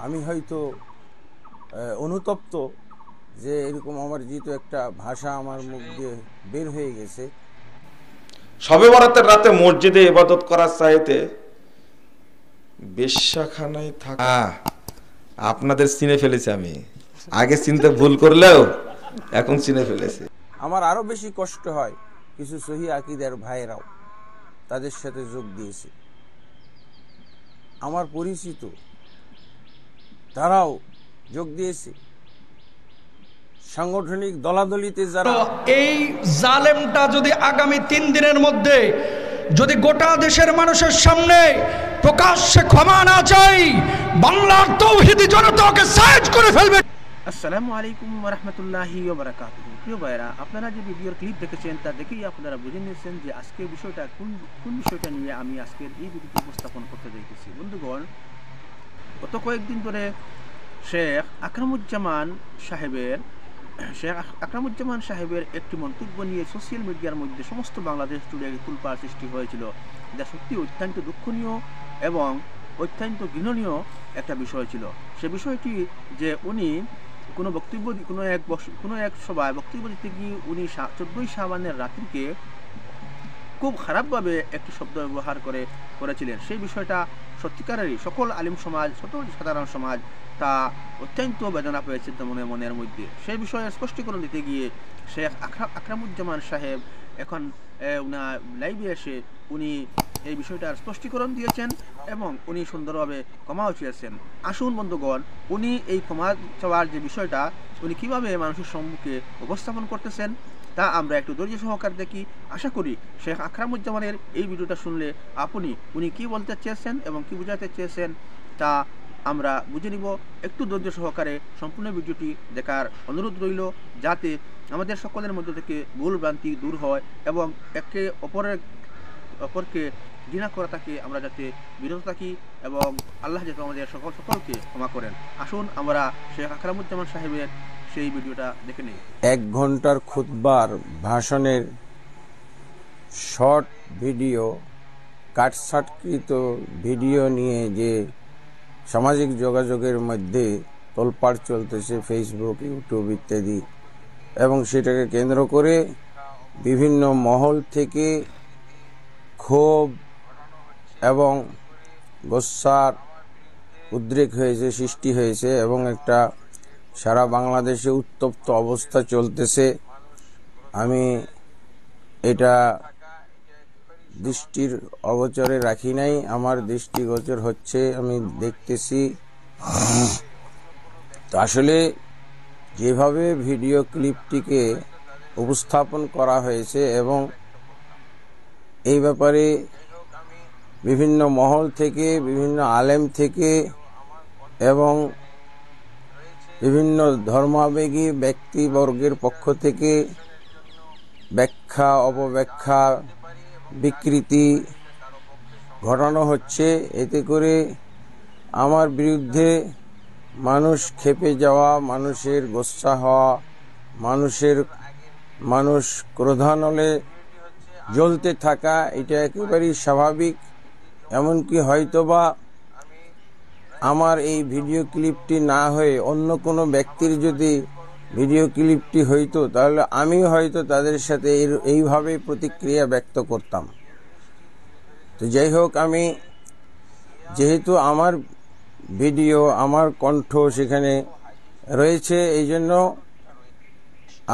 আমি হয়তো অনুতপ্ত যে এরকম আমার যেহেতু একটা ভাষা আমার মুখ দিয়ে বের হয়ে গেছে। শবে বরাতের রাতে মসজিদে ইবাদত করার চাইতে বেশ্যাখানায় থাকা আপনাদের চিনে ফেলেছি। আমি আগে চিনতে ভুল করলেও এখন চিনে ফেলেছি। আমার আরো বেশি কষ্ট হয় কিছু সহি আকীদার ভাইরাও তাদের সাথে যোগ দিয়েছে, আমার পরিচিত তারাও যোগ দিয়েছে। সাংগঠনিক দলাদলিতে যারা এই জালেমটা যদি আগামী 3 দিনের মধ্যে যদি গোটা দেশের মানুষের সামনে প্রকাশ্যে ক্ষমা না চাই, বাংলার তৌহিদি জনতাকে সাইজ করে ফেলবে। আসসালামু আলাইকুম ওয়া রাহমাতুল্লাহি ওয়া বারাকাতুহু। প্রিয় ভাইরা, আপনারা যে ভিডিওর ক্লিপ দেখেছেন তা দেখেই আপনারা বুঝে নিয়েছেন যে আজকের বিষয়টা কোন বিষয়টা নিয়ে আমি আজকের এই ভিডিওটি উপস্থাপন করতে যাইতেছি। বন্ধুগণ, গত কয়েকদিন ধরে শেখ আকরামুজ্জামান সাহেবের একটি মন্তব্য নিয়ে সোশ্যাল মিডিয়ার মধ্যে সমস্ত বাংলাদেশ জুড়ে তুলপাড় সৃষ্টি হয়েছিল, যা সত্যি অত্যন্ত দুঃখনীয় এবং অত্যন্ত ঘৃণনীয় একটা বিষয় ছিল। সে বিষয়টি যে উনি কোনো এক সভায় বক্তব্য দিতে গিয়ে উনি 14ই শাবানের রাত্রিকে খুব খারাপভাবে একটি শব্দ ব্যবহার করেছিলেন। সেই বিষয়টা সত্যিকারেরই সকল আলিম সমাজ, সকল সাধারণ সমাজ তা অত্যন্ত বেদনা পেয়েছে মনের মধ্যে। সেই বিষয়ে স্পষ্টীকরণ দিতে গিয়ে শেখ আকরামুজ্জামান সাহেব এখন উনার লাইভে এসে উনি এই বিষয়টার স্পষ্টীকরণ দিয়েছেন এবং উনি সুন্দরভাবে ক্ষমাও চেয়েছেন। আসুন বন্ধুগণ, উনি এই ক্ষমা চাওয়ার যে বিষয়টা উনি কিভাবে মানুষের সম্মুখে উপস্থাপন করতেছেন তা আমরা একটু ধৈর্য সহকারে দেখি। আশা করি শেখ আকরামুজ্জামানের এই ভিডিওটা শুনলে উনি কি বলতে চেয়েছেন এবং কি বোঝাতে চেয়েছেন তা আমরা বুঝে নিব। একটু ধৈর্য সহকারে সম্পূর্ণ ভিডিওটি দেখার অনুরোধ রইল, যাতে আমাদের সকলের মধ্য থেকে ভুল ভ্রান্তি দূর হয় এবং একে অপরকে ঘৃণা করা থাকে আমরা যাতে বিরত থাকি এবং আল্লাহ যাতে আমাদের সকলকে ক্ষমা করেন। আসুন আমরা শেখ আকরামুজ্জামান সাহেবের সেই ভিডিওটা দেখে নিই। 1 ঘন্টার খুতবার ভাষণের শর্ট ভিডিও, কাটছাঁটকৃত ভিডিও নিয়ে যে সামাজিক যোগাযোগের মধ্যে তোলপাড় চলতেছে, ফেসবুক, ইউটিউব ইত্যাদি, এবং সেটাকে কেন্দ্র করে বিভিন্ন মহল থেকে ক্ষোভ এবং গোসার উদ্রেক হয়েছে, সৃষ্টি হয়েছে এবং একটা সারা বাংলাদেশে উত্তপ্ত অবস্থা চলতেছে। আমি এটা দৃষ্টির অগোচরে রাখি নাই, আমার দৃষ্টিগোচর হচ্ছে, আমি দেখতেছি। তো আসলে যেভাবে ভিডিও ক্লিপটিকে উপস্থাপন করা হয়েছে এবং এই ব্যাপারে বিভিন্ন মহল থেকে, বিভিন্ন আলেম থেকে এবং বিভিন্ন ধর্মাবেগী ব্যক্তিবর্গের পক্ষ থেকে ব্যাখ্যা, অপব্যাখ্যা, বিকৃতি ঘটানো হচ্ছে। এতে করে আমার বিরুদ্ধে মানুষ ক্ষেপে যাওয়া, মানুষের গোসা হওয়া, মানুষ ক্রোধানলে জ্বলতে থাকা, এটা একেবারেই স্বাভাবিক। এমনকি হয়তোবা আমার এই ভিডিও ক্লিপটি না হয়ে অন্য কোনো ব্যক্তির যদি ভিডিও ক্লিপটি হইতো তাহলে আমি হয়তো তাদের সাথে এইভাবে প্রতিক্রিয়া ব্যক্ত করতাম। তো যাই হোক, আমি যেহেতু আমার ভিডিও, আমার কণ্ঠ সেখানে রয়েছে, এই জন্য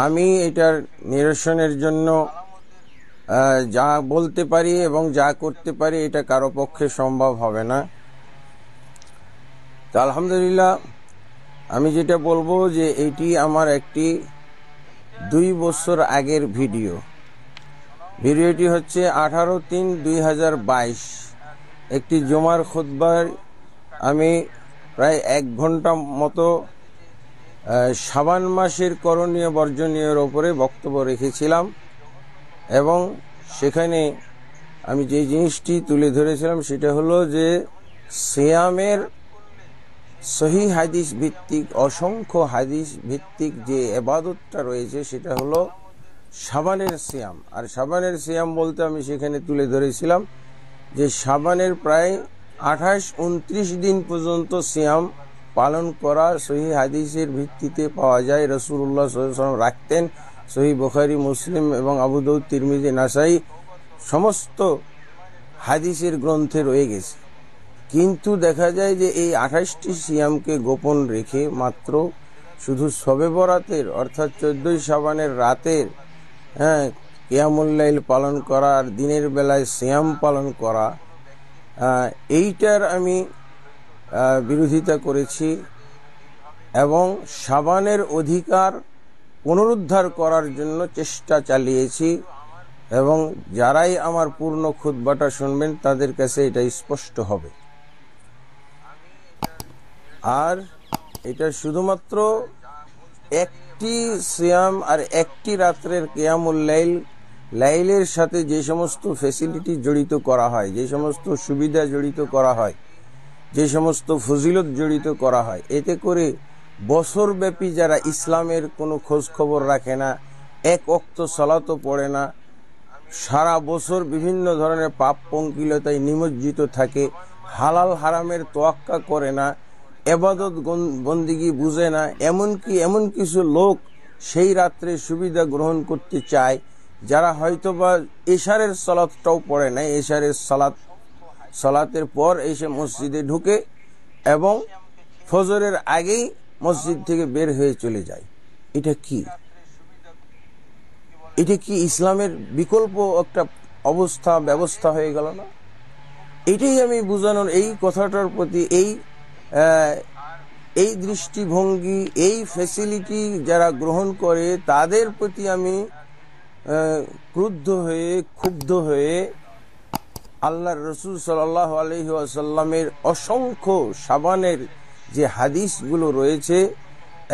আমি এটার নিরসনের জন্য যা বলতে পারি এবং যা করতে পারি এটা কারো পক্ষে সম্ভব হবে না। তো আলহামদুলিল্লাহ, আমি যেটা বলবো যে এটি আমার একটি 2 বছর আগের ভিডিওটি হচ্ছে 18/3/2022 একটি জুমার খুতবার আমি প্রায় 1 ঘন্টা মতো শাবান মাসের করণীয় বর্জনীয়ের ওপরে বক্তব্য রেখেছিলাম এবং সেখানে আমি যে জিনিসটি তুলে ধরেছিলাম সেটা হলো যে সিয়ামের সহি হাদিস ভিত্তিক, অসংখ্য হাদিস ভিত্তিক যে ইবাদতটা রয়েছে সেটা হলো শাবানের সিয়াম। আর শাবানের সিয়াম বলতে আমি সেখানে তুলে ধরেছিলাম যে শাবানের প্রায় 28-29 দিন পর্যন্ত সিয়াম পালন করা সহিহ হাদিসের ভিত্তিতে পাওয়া যায়। রাসূলুল্লাহ সাল্লাল্লাহু আলাইহি ওয়াসাল্লাম রাখতেন। সহিহ বুখারী, মুসলিম এবং আবু দাউদ, তিরমিজি, নাসাই সমস্ত হাদিসের গ্রন্থে রয়ে গেছে। কিন্তু দেখা যায় যে এই 28টি সিয়ামকে গোপন রেখে মাত্র শুধু শবে বরাতের অর্থাৎ 14 শাবানের রাতের কিয়ামুল লাইল পালন করা আর দিনের বেলায় সিয়াম পালন করা, এইটার আমি বিরোধিতা করেছি এবং শাবানের অধিকার পুনরুদ্ধার করার জন্য চেষ্টা চালিয়েছি এবং যারাই আমার পূর্ণ খুতবাটা শুনবেন তাদের কাছে এটা স্পষ্ট হবে। আর এটা শুধুমাত্র একটি সিয়াম আর একটি রাত্রের কিয়ামুল লাইলের সাথে যে সমস্ত ফ্যাসিলিটি জড়িত করা হয়, যে সমস্ত সুবিধা জড়িত করা হয়, যে সমস্ত ফজিলত জড়িত করা হয়, এতে করে বছরব্যাপী যারা ইসলামের কোনো খোঁজ খবর রাখে না, এক ওয়াক্ত সালাতও পড়ে না, সারা বছর বিভিন্ন ধরনের পাপ পঙ্কিলতায় নিমজ্জিত থাকে, হালাল হারামের তোয়াক্কা করে না, এবাদত বন্দিগি বুঝে না, এমন কিছু লোক সেই রাত্রে সুবিধা গ্রহণ করতে চায় যারা হয়তোবা এশারের সালাতটাও পড়ে না, এশারের সালাতের পর এসে মসজিদে ঢুকে এবং ফজরের আগেই মসজিদ থেকে বের হয়ে চলে যায়। এটা কি ইসলামের বিকল্প একটা ব্যবস্থা হয়ে গেল না? এটাই আমি বুঝানোর, এই কথাটার প্রতি এই দৃষ্টিভঙ্গি, এই ফ্যাসিলিটি যারা গ্রহণ করে তাদের প্রতি আমি ক্ষুব্ধ হয়ে আল্লাহর রাসূল সাল্লাল্লাহু আলাইহি ওয়াসাল্লামের অসংখ্য শাবানের যে হাদিসগুলো রয়েছে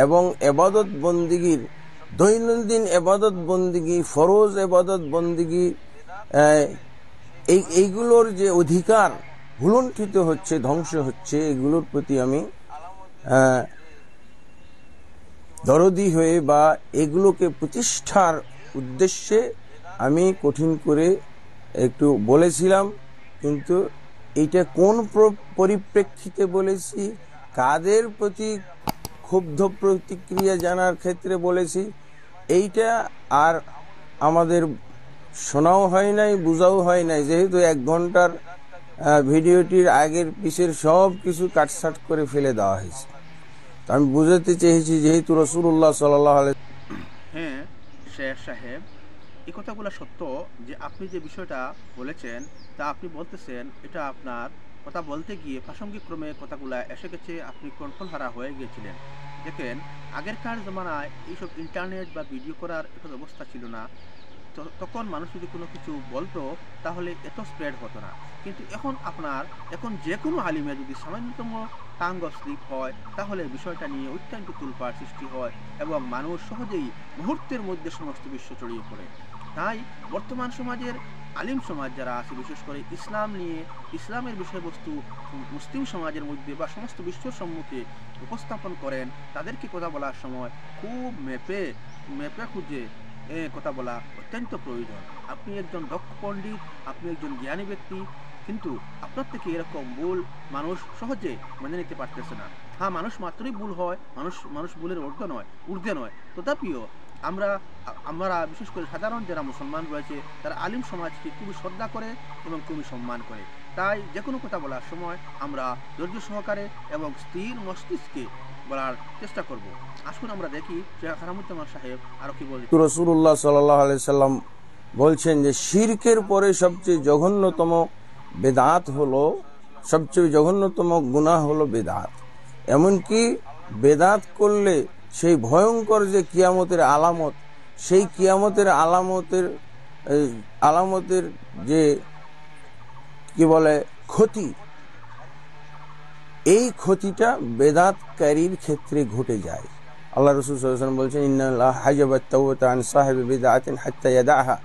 এবং ইবাদত বন্দিগির, দৈনন্দিন ইবাদত বন্দিগি, ফরজ ইবাদত বন্দিগি, এইগুলোর যে অধিকার ভুলুণ্ঠিত হচ্ছে, ধ্বংস হচ্ছে, এগুলোর প্রতি আমি দরদি হয়ে বা এগুলোকে প্রতিষ্ঠার উদ্দেশ্যে আমি কঠিন করে একটু বলেছিলাম। কিন্তু এটা কোন পরিপ্রেক্ষিতে বলেছি, কাদের প্রতি ক্ষুব্ধ প্রতিক্রিয়া জানার ক্ষেত্রে বলেছি, এইটা আর আমাদের শোনাও হয় নাই, বোঝাও হয় নাই, যেহেতু 1 ঘন্টার ভিডিওটির আগের পিছের সব কিছু কাটছাট করে ফেলে দেওয়া হয়েছে। তো আমি বুঝাতে চেয়েছি যেহেতু রাসূলুল্লাহ সাল্লাল্লাহু আলাইহি হ্যাঁ শেখ সাহেব, এই কথাগুলো সত্য যে আপনি যে বিষয়টা বলেছেন তা আপনি বলতেছেন, এটা আপনার কথা বলতে গিয়ে প্রাসঙ্গিক ক্রমে কথাগুলো এসে গেছে, আপনি কন্ট্রোল হারা হয়ে গিয়েছিলেন। দেখেন, আগেরকার জমানায় এইসব ইন্টারনেট বা ভিডিও করার একটা ব্যবস্থা ছিল না, তখন মানুষ যদি কোনো কিছু বলতো তাহলে এত স্প্রেড হতো না। কিন্তু এখন যে কোনো আলিমে যদি সামান্যতম টাঙ্গ স্লিপ হয় তাহলে বিষয়টা নিয়ে অত্যন্ত তুলপাড় সৃষ্টি হয় এবং মানুষ সহজেই মুহূর্তের মধ্যে সমস্ত বিশ্ব ছড়িয়ে পড়ে। তাই বর্তমান সমাজের আলিম সমাজ যারা আছে, বিশেষ করে ইসলাম নিয়ে, ইসলামের বিষয়বস্তু মুসলিম সমাজের মধ্যে বা সমস্ত বিশ্বর সম্মুখে উপস্থাপন করেন, তাদেরকে কথা বলার সময় খুব মেপে খুঁজে কথা বলা অত্যন্ত প্রয়োজন। আপনি একজন দক্ষ পণ্ডিত, আপনি একজন জ্ঞানী ব্যক্তি, কিন্তু আপনার থেকে এরকম ভুল মানুষ সহজে মেনে নিতে পারতেছে না। হ্যাঁ, মানুষ মাত্রই ভুল হয়, মানুষ ভুলের ঊর্ধ্বে নয়। তথাপিও আমরা বিশেষ করে সাধারণ যারা মুসলমান রয়েছে তারা আলিম সমাজকে খুবই শ্রদ্ধা করে এবং খুবই সম্মান করে। তাই যে কোনো কথা বলার সময় আমরা ধৈর্য সহকারে এবং স্থির মস্তিষ্কে বলার চেষ্টা করব। আসুন আমরা দেখি শেখ হারামুজ্জামান সাহেব আরো কি বলেন। রাসূলুল্লাহ সাল্লাল্লাহু আলাইহি সাল্লাম বলছেন যে শিরকের পরে সবচেয়ে জঘন্যতম বেদাত হলো, সবচেয়ে জঘন্যতম গুনাহ হলো বেদাত। এমনকি বেদাত করলে সেই ভয়ঙ্কর যে কিয়ামতের আলামত, সেই কিয়ামতের আলামতের যে কি বলে ক্ষতি, এই ক্ষতিটা বেদাতকারীর ক্ষেত্রে ঘটে যায়। আল্লাহ রাসূল সাল্লাল্লাহু আলাইহি ওয়াসাল্লাম বলছেন, ইন্নাল্লাহ হাজাবাত তাওবাতা আন সাহিবি বিদআতিন হাত্তা ইয়াদাহা,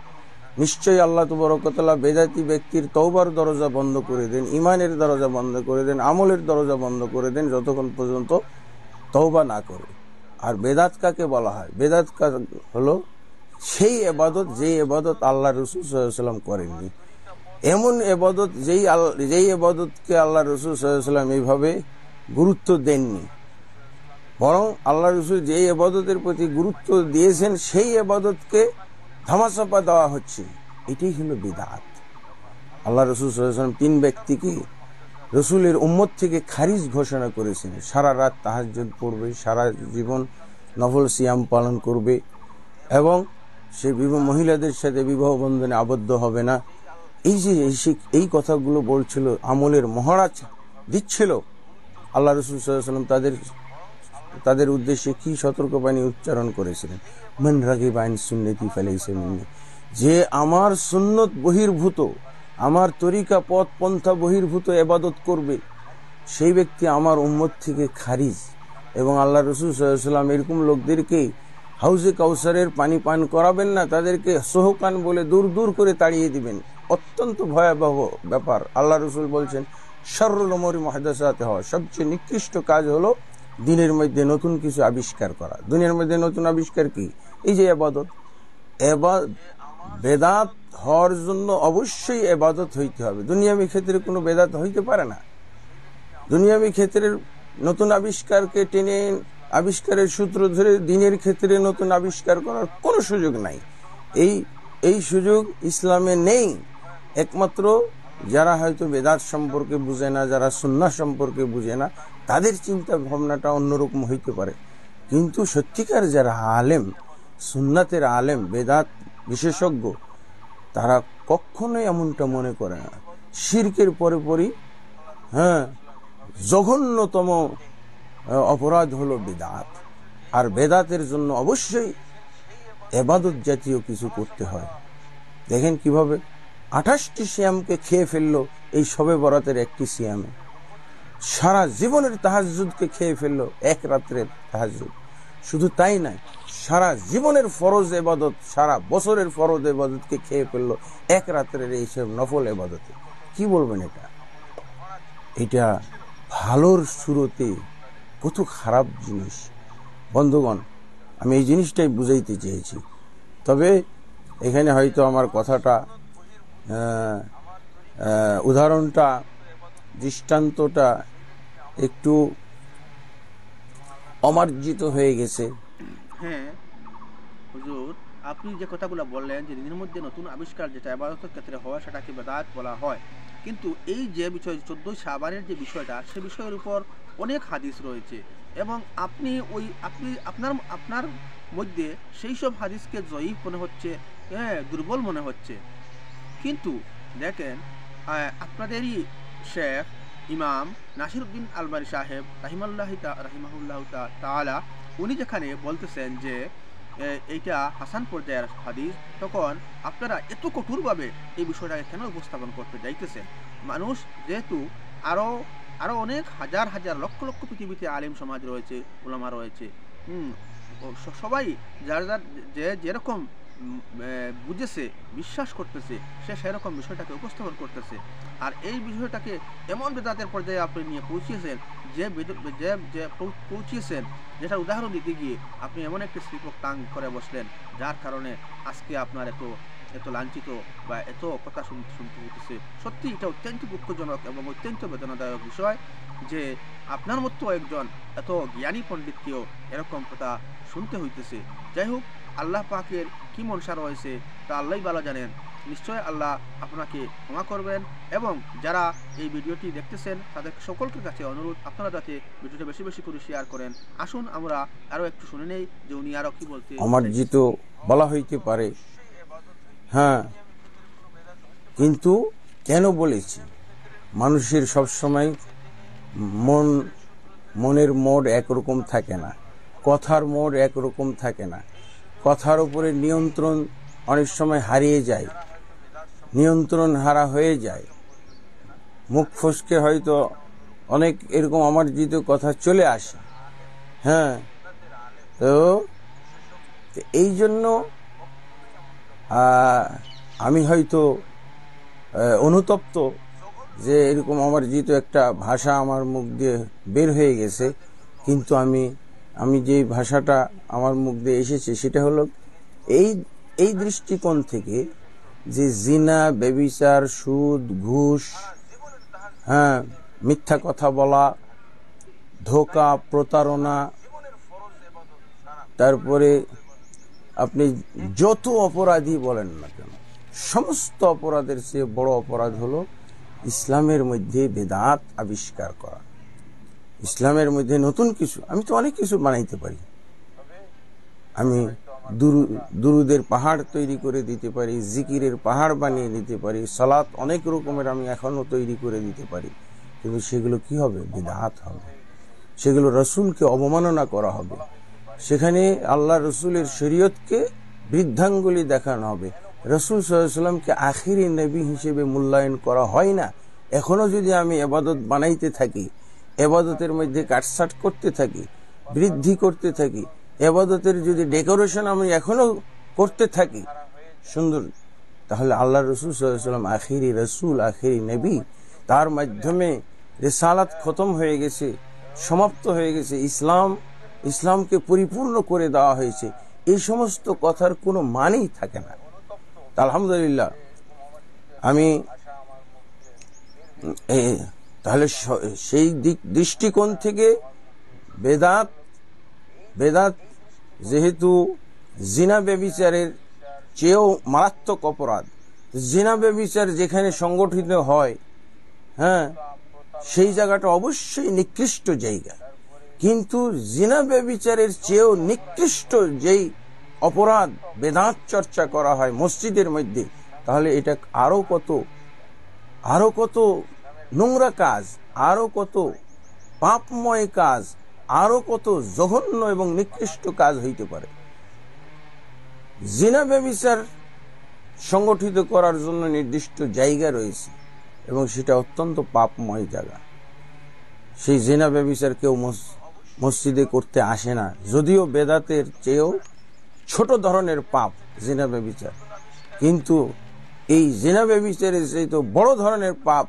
নিশ্চয়ই আল্লাহ তাবারক ওয়া তাআলা বেদাতি ব্যক্তির তওবার দরজা বন্ধ করে দেন, ঈমানের দরজা বন্ধ করে দেন, আমলের দরজা বন্ধ করে দেন যতক্ষণ পর্যন্ত তওবা না করে। আর বেদাত কাকে বলা হয়? বেদাত হলো সেই ইবাদত যে ইবাদত আল্লাহ রাসূল সাল্লাল্লাহু আলাইহি ওয়াসাল্লাম করেননি, এমন ইবাদত যেই ইবাদতকে আল্লাহ রাসূল সাল্লাল্লাহু আলাইহি ওয়াসাল্লাম এইভাবে গুরুত্ব দেননি। বরং আল্লাহ রসুল যেই ইবাদতের প্রতি গুরুত্ব দিয়েছেন সেই ইবাদতকে ধামাচাপা দেওয়া হচ্ছে, এটাই হলো বিদআত। আল্লাহ রসুল সাল্লাল্লাহু আলাইহি ওয়াসাল্লাম 3 ব্যক্তিকে রসুলের উম্মত থেকে খারিজ ঘোষণা করেছেন। সারা রাত তাহাজ্জুদ পড়বে, সারা জীবন নফল সিয়াম পালন করবে এবং সে মহিলাদের সাথে বিবাহ বন্ধনে আবদ্ধ হবে না। এই কথাগুলো বলছিল, আমলের মহারাজ দিচ্ছিল। আল্লাহ রসুল সাল্লাল্লাহু আলাইহি ওয়াসাল্লাম তাদের উদ্দেশ্যে কি সতর্কবাণী উচ্চারণ করেছিলেন? মান রাগিবা আন সুন্নতি ফালাইসা মিন্নি, যে আমার সুন্নত বহির্ভূত, আমার তরিকা পথ পন্থা বহির্ভূত ইবাদত করবে, সেই ব্যক্তি আমার উম্মত থেকে খারিজ। এবং আল্লাহ রসুল সাল্লাল্লাহু আলাইহি ওয়াসাল্লাম এরকম লোকদেরকে হাউজে কাউসারের পানি পান করাবেন না, তাদেরকে সোহকান বলে দূর দূর করে তাড়িয়ে দিবেন। অত্যন্ত ভয়াবহ ব্যাপার। আল্লাহ রসুল বলছেন, শাররুল উমুরি মুহদাসাতুহা, সবচেয়ে নিকৃষ্ট কাজ হলো দিনের মধ্যে নতুন কিছু আবিষ্কার করা। দুনিয়ার মধ্যে নতুন আবিষ্কার কি? এই যে ইবাদত। বেদাত হওয়ার জন্য অবশ্যই ইবাদত হইতে হবে। দুনিয়াবি ক্ষেত্রে কোনো বেদাত হইতে পারে না। দুনিয়াবি ক্ষেত্রের নতুন আবিষ্কারকে টেনে, আবিষ্কারের সূত্র ধরে দিনের ক্ষেত্রে নতুন আবিষ্কার করার কোনো সুযোগ নাই। এই সুযোগ ইসলামে নেই। একমাত্র যারা হয়তো বেদাত সম্পর্কে বুঝে না, যারা সুন্নাহ সম্পর্কে বুঝে না, তাদের চিন্তা ভাবনাটা অন্যরকম হইতে পারে। কিন্তু সত্যিকার যারা আলেম, সুন্নাতের আলেম, বেদাত বিশেষজ্ঞ, তারা কখনোই এমনটা মনে করে না। শিরকের পরে জঘন্যতম অপরাধ হলো বেদাত। আর বেদাতের জন্য অবশ্যই ইবাদত জাতীয় কিছু করতে হয়। দেখেন কিভাবে 28টি সিয়ামকে খেয়ে ফেললো এই শবে বরাতের একটি সিয়ামে। সারা জীবনের তাহাজ্জুদকে খেয়ে ফেললো এক রাত্রের তাহাজ্জুদ। শুধু তাই নয়, সারা জীবনের ফরজ ইবাদত, সারা বছরের ফরজ ইবাদতকে খেয়ে ফেললো এক রাত্রের এইসব নফল ইবাদতে। কি বলবেন? এটা ভালোর শুরুতে কত খারাপ জিনিস। বন্ধুগণ, আমি এই জিনিসটাই বুঝাইতে চেয়েছি। তবে এখানে হয়তো আমার কথাটা, উদাহরণটা, দৃষ্টান্তটা একটু অমার্জিত হয়ে গেছে। হ্যাঁ হুজুর, আপনি যে কথাগুলো বললেন যে দিনের মধ্যে নতুন আবিষ্কার যেটা ইবাদতের ক্ষেত্রে হয় সেটাকে বেদাত বলা হয়। কিন্তু এই যে বিষয় 14 শাবানের যে বিষয়টা, সে বিষয়ের উপর অনেক হাদিস রয়েছে এবং আপনি আপনার মধ্যে সেই সব হাদিসকে জয়ীফ মনে হচ্ছে, দুর্বল মনে হচ্ছে। কিন্তু দেখেন, আপনাদেরই শেখ ইমাম নাসিরউদ্দিন আলবানী সাহেব রাহিমাহুল্লাহ তাআলা, উনি যেখানে বলতেছেন যে এইটা হাসান পর্যায়ের হাদিস, তখন আপনারা এত কঠোরভাবে এই বিষয়টাকে কেন উপস্থাপন করতে যাইতেছেন? মানুষ যেহেতু আরো অনেক হাজার হাজার লক্ষ লক্ষ পৃথিবীতে আলিম সমাজ রয়েছে, উলামা রয়েছে, সবাই যার যে যেরকম বুঝেছে, বিশ্বাস করতেছে, সে সেরকম বিষয়টাকে উপস্থাপন করতেছে। আর এই বিষয়টাকে এমন বেদাতের পর্যায়ে আপনি নিয়ে পৌঁছিয়েছেন যে পৌঁছিয়েছেন, যেটা উদাহরণ দিতে গিয়ে আপনি এমন একটি শ্রীপক টাং করে বসলেন, যার কারণে আজকে আপনার এত লাঞ্ছিত বা এত কথা শুনতে হইতেছে। সত্যি এটা অত্যন্ত দুঃখজনক এবং অত্যন্ত বেদনাদায়ক বিষয় যে আপনার মতো একজন এত জ্ঞানী পণ্ডিতকেও এরকম কথা শুনতে হইতেছে। যাই হোক, আল্লাহ পাকের কি মনসা রয়েছে তা আল্লাহই ভালো জানেন। নিশ্চয় আল্লাহ আপনাকে ক্ষমা করবেন। এবং যারা এই ভিডিওটি দেখতেছেন তাদের সকলের কাছে অনুরোধ, আপনারা যাতে ভিডিওটা বেশি বেশি করে শেয়ার করেন। আসুন আমরা আরো একটু শুনে নেই যে উনি আরো কি বলতে। অমার্জিত বলা হইতে পারে, কিন্তু কেন বলেছি? মানুষের সবসময় মনের মোড একরকম থাকে না, কথার মোড একরকম থাকে না। কথার উপরে নিয়ন্ত্রণ অনেক সময় হারিয়ে যায়, নিয়ন্ত্রণ হারা হয়ে যায়। মুখ ফসকে হয়তো অনেক এরকম অমার্জিত কথা চলে আসে। তো এই জন্য আমি হয়তো অনুতপ্ত যে এরকম অমার্জিত একটা ভাষা আমার মুখ দিয়ে বের হয়ে গেছে। কিন্তু আমি যে ভাষাটা আমার মুখ দিয়ে এসেছে সেটা হলো এই দৃষ্টিকোণ থেকে যে জিনা, ব্যভিচার, সুদ, ঘুষ, মিথ্যা কথা বলা, ধোঁকা, প্রতারণা, তারপরে আপনি যত অপরাধী বলেন না কেন, সমস্ত অপরাধের চেয়ে বড় অপরাধ হলো ইসলামের মধ্যে বেদাত আবিষ্কার করা। ইসলামের মধ্যে নতুন কিছু, আমি তো অনেক কিছু বানাইতে পারি, আমি দুরুদের পাহাড় তৈরি করে দিতে পারি, জিকিরের পাহাড় বানিয়ে দিতে পারি, সালাত অনেক রকমের আমি এখনো তৈরি করে দিতে পারি, কিন্তু সেগুলো কি হবে? বিদআত হবে, সেগুলো রসুলকে অবমাননা করা হবে, সেখানে আল্লাহ রসুলের শরীয়তকে বৃদ্ধাঙ্গুলি দেখানো হবে, রসুল সাল্লাল্লাহু আলাইহি ওয়াসাল্লামকে আখিরি নবী হিসেবে মূল্যায়ন করা হয় না। এখনো যদি আমি এবাদত বানাইতে থাকি, এবাদতের মধ্যে কাটছাট করতে থাকি, বৃদ্ধি করতে থাকি, এবাদতের যদি ডেকোরেশন আমি এখনো করতে থাকি সুন্দর, তাহলে আল্লাহ রসুল সাল্লাল্লাহু আলাইহি ওয়াসাল্লাম আখিরি রসুল, আখিরি নবী, তার মাধ্যমে রিসালাত খতম হয়ে গেছে, সমাপ্ত হয়ে গেছে, ইসলামকে পরিপূর্ণ করে দেওয়া হয়েছে, এই সমস্ত কথার কোনো মানেই থাকে না। আলহামদুলিল্লাহ, আমি তাহলে সেই দৃষ্টিকোণ থেকে বেদাত যেহেতু জিনা ব্যভিচারের চেয়েও মারাত্মক অপরাধ, জিনা ব্যভিচার যেখানে সংগঠিত হয়, হ্যাঁ, সেই জায়গাটা অবশ্যই নিকৃষ্ট জায়গা, কিন্তু জিনা ব্যভিচারের চেয়েও নিকৃষ্ট যেই অপরাধ বেদাত চর্চা করা হয় মসজিদের মধ্যে, তাহলে এটা আরো কত নোংরা কাজ, আরো কত পাপময় কাজ, আরো কত জঘন্য এবং নিকৃষ্ট কাজ হইতে পারে। জিনা ব্যভিচার সংগঠিত করার জন্য নির্দিষ্ট জায়গা রয়েছে এবং সেটা অত্যন্ত পাপময় জায়গা। সেই জিনা ব্যভিচার কেউ মসজিদে করতে আসে না, যদিও বেদাতের চেয়েও ছোট ধরনের পাপ জিনা ব্যভিচার, কিন্তু এই জিনা ব্যভিচারের চেয়ে তো বড় ধরনের পাপ।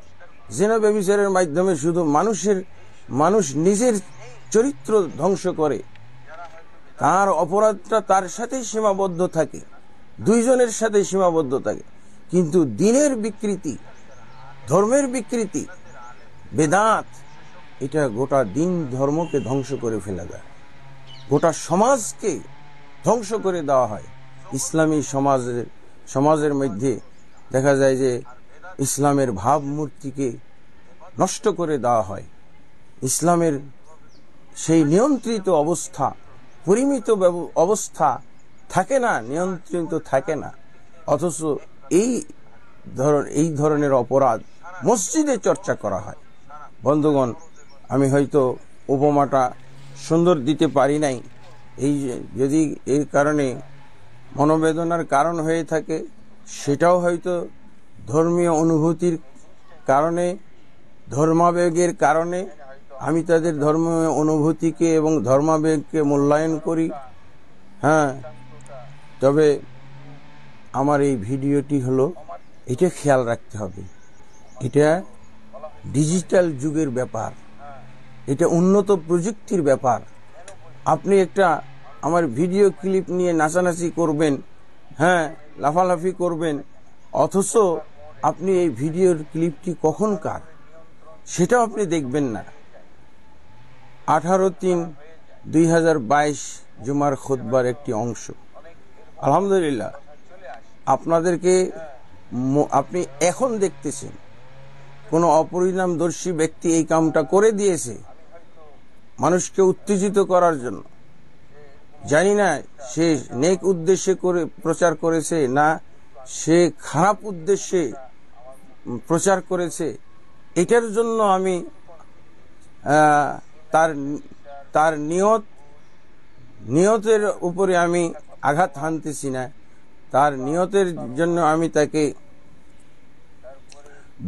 জিনা ব্যভিচারের মাধ্যমে শুধু মানুষ নিজের চরিত্র ধ্বংস করে, তার অপরাধটা তার সাথেই সীমাবদ্ধ থাকে, দুইজনের সাথে সীমাবদ্ধ থাকে, কিন্তু দিনের বিকৃতি, ধর্মের বিকৃতি, বেদাত, এটা গোটা দিন ধর্মকে ধ্বংস করে ফেলা যায়, গোটা সমাজকে ধ্বংস করে দেওয়া হয়। ইসলামী সমাজের মধ্যে দেখা যায় যে ইসলামের ভাবমূর্তিকে নষ্ট করে দেওয়া হয়, ইসলামের সেই নিয়ন্ত্রিত অবস্থা, পরিমিত অবস্থা থাকে না, নিয়ন্ত্রিত থাকে না, অথচ এই ধরনের অপরাধ মসজিদে চর্চা করা হয়। বন্ধুগণ, আমি হয়তো উপমাটা সুন্দর দিতে পারি নাই, যদি এর কারণে মনোবেদনার কারণ হয়ে থাকে, সেটাও হয়তো ধর্মীয় অনুভূতির কারণে, ধর্মাবেগের কারণে আমি তাদের ধর্মীয় অনুভূতিকে এবং ধর্মাবেগকে মূল্যায়ন করি। হ্যাঁ, তবে আমার এই ভিডিওটি হলো, এটা খেয়াল রাখতে হবে, এটা ডিজিটাল যুগের ব্যাপার, এটা উন্নত প্রযুক্তির ব্যাপার। আপনি আমার ভিডিও ক্লিপ নিয়ে নাচানাচি করবেন, হ্যাঁ, লাফালাফি করবেন, অথচ আপনি এই ভিডিওর ক্লিপটি কখনকার সেটাও আপনি দেখবেন না। 18/3/2022 জুমার খুতবার একটি অংশ। আলহামদুলিল্লাহ, আপনি এখন দেখতেছেন কোন অপরিণামদর্শী ব্যক্তি এই কামটা করে দিয়েছে মানুষকে উত্তেজিত করার জন্য। জানি না সে নেক উদ্দেশ্যে করে প্রচার করেছে না সে খারাপ উদ্দেশ্যে প্রচার করেছে, এটার জন্য আমি তার নিয়তের উপরে আমি আঘাত হানতেছি না, তার নিয়তের জন্য আমি তাকে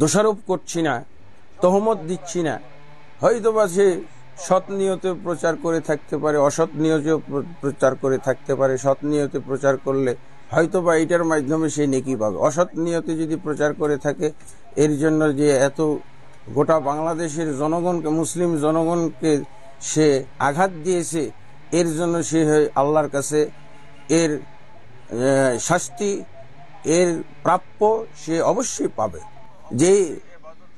দোষারোপ করছি না, তহমত দিচ্ছি না। হয়তোবা সে সৎ নিয়তে প্রচার করে থাকতে পারে, অসৎ নিয়তে প্রচার করে থাকতে পারে। সৎ নিয়তে প্রচার করলে হয়তোবা এটার মাধ্যমে সে নেকি পাবে। অসৎ নিয়তে যদি প্রচার করে থাকে, এর জন্য যে এত গোটা বাংলাদেশের জনগণকে, মুসলিম জনগণকে সে আঘাত দিয়েছে, এর জন্য সে আল্লাহর কাছে এর শাস্তি, এর প্রাপ্য সে অবশ্যই পাবে। যে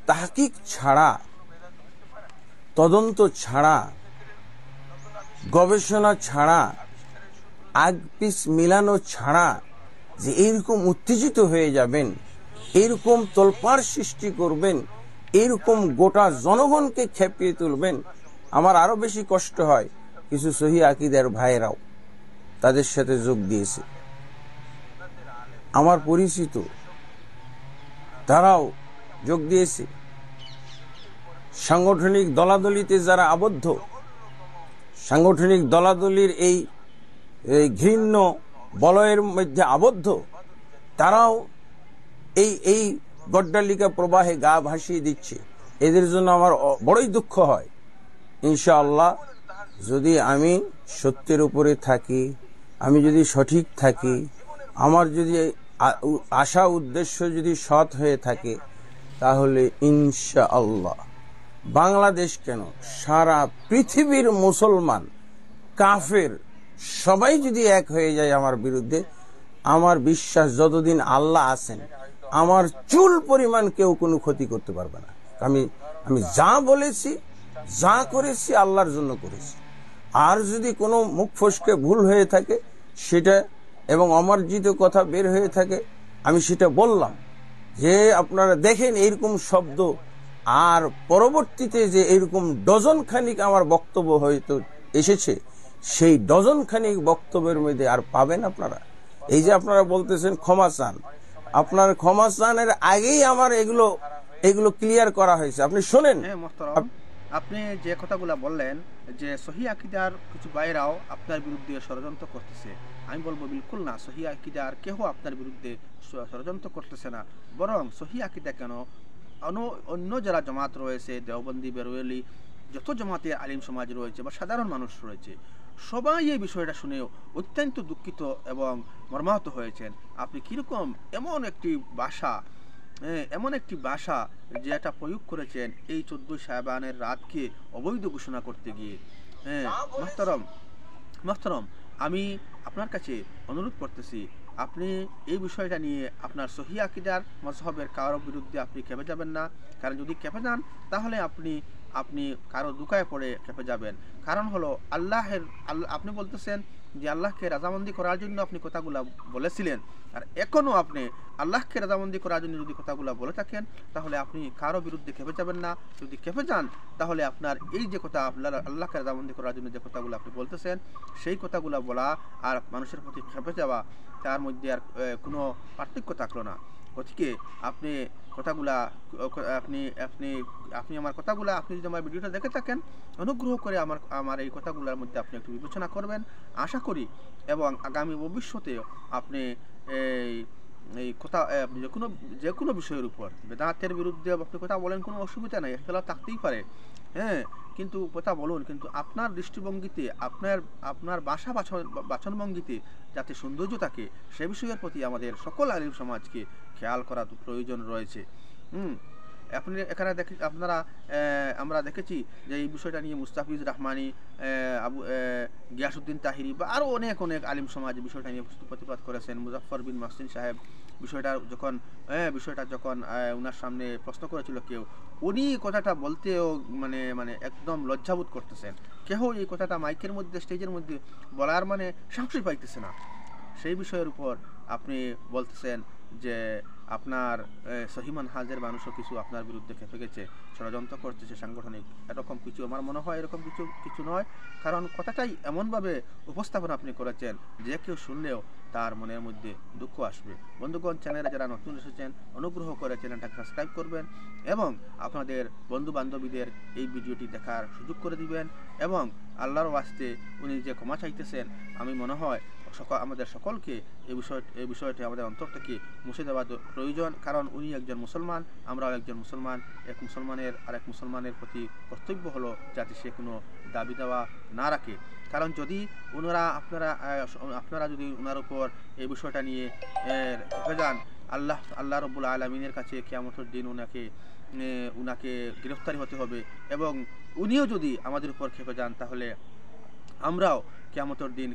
তাহকিক ছাড়া, তদন্ত ছাড়া, গবেষণা ছাড়া আগ পিস মিলানো ছাড়া যে এইরকম উত্তেজিত হয়ে যাবেন, এইরকম তোলপাড় সৃষ্টি করবেন, এইরকম গোটা জনগণকে খেপিয়ে তুলবেন, আমার আরো বেশি কষ্ট হয় কিছু সহি আকীদার ভাইয়েরাও তাদের সাথে যোগ দিয়েছে। আমার পরিচিত তারাও যোগ দিয়েছে। সাংগঠনিক দলাদলিতে যারা আবদ্ধ, সাংগঠনিক দলাদলির এই ঘৃণ্য বলয়ের মধ্যে আবদ্ধ, তারাও এই গড্ডালিকা প্রবাহে গা ভাসিয়ে দিচ্ছে। এদের জন্য আমার বড়ই দুঃখ হয়। ইনশাআল্লাহ যদি আমি সত্যের উপরে থাকি, আমি যদি সঠিক থাকি, আমার যদি আশা উদ্দেশ্য যদি সৎ হয়ে থাকে, তাহলে ইনশাআল্লাহ বাংলাদেশ কেন সারা পৃথিবীর মুসলমান কাফের সবাই যদি এক হয়ে যায় আমার বিরুদ্ধে, আমার বিশ্বাস যতদিন আল্লাহ আছেন আমার চুল পরিমাণ কেউ কোনো ক্ষতি করতে পারবে না। আমি যা বলেছি, যা করেছি আল্লাহর জন্য করেছি। আর যদি কোনো মুখ ফসকে ভুল হয়ে থাকে সেটা এবং অমার্জিত কথা বের হয়ে থাকে, আমি সেটা বললাম। যে আপনারা দেখেন এইরকম শব্দ, আর পরবর্তীতে যে এইরকম ডজন খানিক আমার বক্তব্য হয়তো এসেছে, সেই ডজন খানিক বক্তব্যের মধ্যে আর পাবেন আপনারা। এই যে আপনারা বলতেছেন ক্ষমা চান, আপনার ক্ষমা চানের আগেই আমার এগুলো ক্লিয়ার করা হয়েছে। আপনি শোনেন, আপনি যে কথাগুলো বললেন যে সহি আকীদার কিছু বাইরাও আপনার বিরুদ্ধে ষড়যন্ত্র করতেছে, আমি বলবো বিলকুল না। সহি আকীদার কেউ আপনার বিরুদ্ধে ষড়যন্ত্র করতেছে না, বরং সহি আকীদা কেন অন্য যারা জামাত রয়েছে, দেওবন্দি, বেরওয়ালি, যত জামাতে আলিম সমাজ রয়েছে বা সাধারণ মানুষ রয়েছে, সবাই এই বিষয়টা শুনেও অত্যন্ত দুঃখিত এবং মর্মাহত হয়েছেন। আপনি কিরকম এমন একটি ভাষা যেটা প্রয়োগ করেছেন এই 14 শাবানের রাতকে অবৈধ ঘোষণা করতে গিয়ে। মোহতারম, আমি আপনার কাছে অনুরোধ করতেছি, আপনি এই বিষয়টা নিয়ে আপনার সহি আকীদার মাযহাবের কারো বিরুদ্ধে আপনি খেপে যাবেন না। কারণ যদি খেপে যান তাহলে আপনি কারো দুকায় পড়ে খেপে যাবেন। কারণ হলো আপনি বলতেছেন যে আল্লাহকে রাজামন্দি করার জন্য আপনি কথাগুলো বলেছিলেন, আর এখনও আপনি আল্লাহকে রাজামন্দি করার জন্য যদি কথাগুলো বলে থাকেন, তাহলে আপনি কারো বিরুদ্ধে খেপে যাবেন না। যদি খেপে যান তাহলে আপনার এই যে কথা আল্লাহকে রাজামন্দি করার জন্য যে কথাগুলো আপনি বলতেছেন, সেই কথাগুলো বলা আর মানুষের প্রতি খেপে যাওয়া, তার মধ্যে আর কোনো পার্থক্য থাকলো না। গতিকে আপনি আমার কথাগুলা, আপনি যদি আমার ভিডিওটা দেখে থাকেন, অনুগ্রহ করে আমার এই কথাগুলোর মধ্যে আপনি একটু বিবেচনা করবেন আশা করি। এবং আগামী ভবিষ্যতে আপনি এই কথা যে কোনো বিষয়ের উপর বেদাতের বিরুদ্ধে আপনি কথা বলেন, কোনো অসুবিধা নাই, এখতলাফ থাকতেই পারে, কিন্তু কথা বলুন, কিন্তু আপনার দৃষ্টিভঙ্গিতে, আপনার ভাষা বাচনভঙ্গিতে যাতে সৌন্দর্য থাকে, সে বিষয়ের প্রতি আমাদের সকল আলিম সমাজকে খেয়াল করা প্রয়োজন রয়েছে। আপনি এখানে আমরা দেখেছি যে এই বিষয়টা নিয়ে মুস্তাফিজ রহমানি, গিয়াসউদ্দিন তাহিরি বা আরও অনেক আলিম সমাজ বিষয়টা নিয়ে প্রতিবাদ করেছেন। মুজাফফর বিন মাহসিন সাহেব বিষয়টা যখন ওনার সামনে প্রশ্ন করেছিল কেউ, উনি কথাটা বলতেও মানে একদম লজ্জাবোধ করতেছেন। কেউ এই কথাটা মাইকের মধ্যে, স্টেজের মধ্যে বলার সাহসই পাইতেছে না। সেই বিষয়ের উপর আপনি বলতেছেন যে আপনার সহিমান হাজের মানুষও কিছু আপনার বিরুদ্ধে খেপে গেছে, ষড়যন্ত্র করতেছে সাংগঠনিক, এরকম কিছু আমার মনে হয় এরকম কিছু নয়। কারণ কথাটাই এমনভাবে উপস্থাপন আপনি করেছেন যে কেউ শুনলেও তার মনের মধ্যে দুঃখ আসবে। বন্ধুগণ, চ্যানেলে যারা নতুন এসেছেন অনুগ্রহ করে চ্যানেলটাকে সাবস্ক্রাইব করবেন এবং আপনাদের বন্ধু বান্ধবীদের এই ভিডিওটি দেখার সুযোগ করে দিবেন। এবং আল্লাহর ওয়াস্তে উনি যে ক্ষমা চাইতেছেন, আমি মনে হয় আমাদের সকলকে এই বিষয়টি আমাদের অন্তর থেকে মুছে দেওয়া প্রয়োজন। কারণ উনি একজন মুসলমান, আমরাও একজন মুসলমান। এক মুসলমানের আরেক মুসলমানের প্রতি কর্তব্য হলো যাতে সে কোনো দাবি দেওয়া না রাখে। কারণ যদি আপনারা যদি ওনার উপর এই বিষয়টা নিয়ে খেপে যান, আল্লাহ রব্বুল আলামিনের কাছে কিয়ামতের দিন উনাকে গ্রেফতারি হতে হবে। এবং উনিও যদি আমাদের উপর খেপে যান, তাহলে আমরাও কিয়ামতের দিন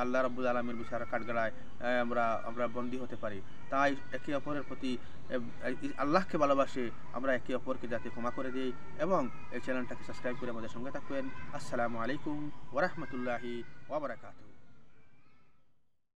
আল্লাহ রাব্বুল আলামিনের বিচার কাঠগড়ায় আমরা বন্দী হতে পারি। তাই একে অপরের প্রতি আল্লাহকে ভালোবাসে আমরা একে অপরকে যাতে ক্ষমা করে দিই এবং এই চ্যানেলটাকে সাবস্ক্রাইব করে আমাদের সঙ্গে থাকবেন। আসসালামু আলাইকুম ওয়া রাহমাতুল্লাহি ওয়া বারাকাতুহু।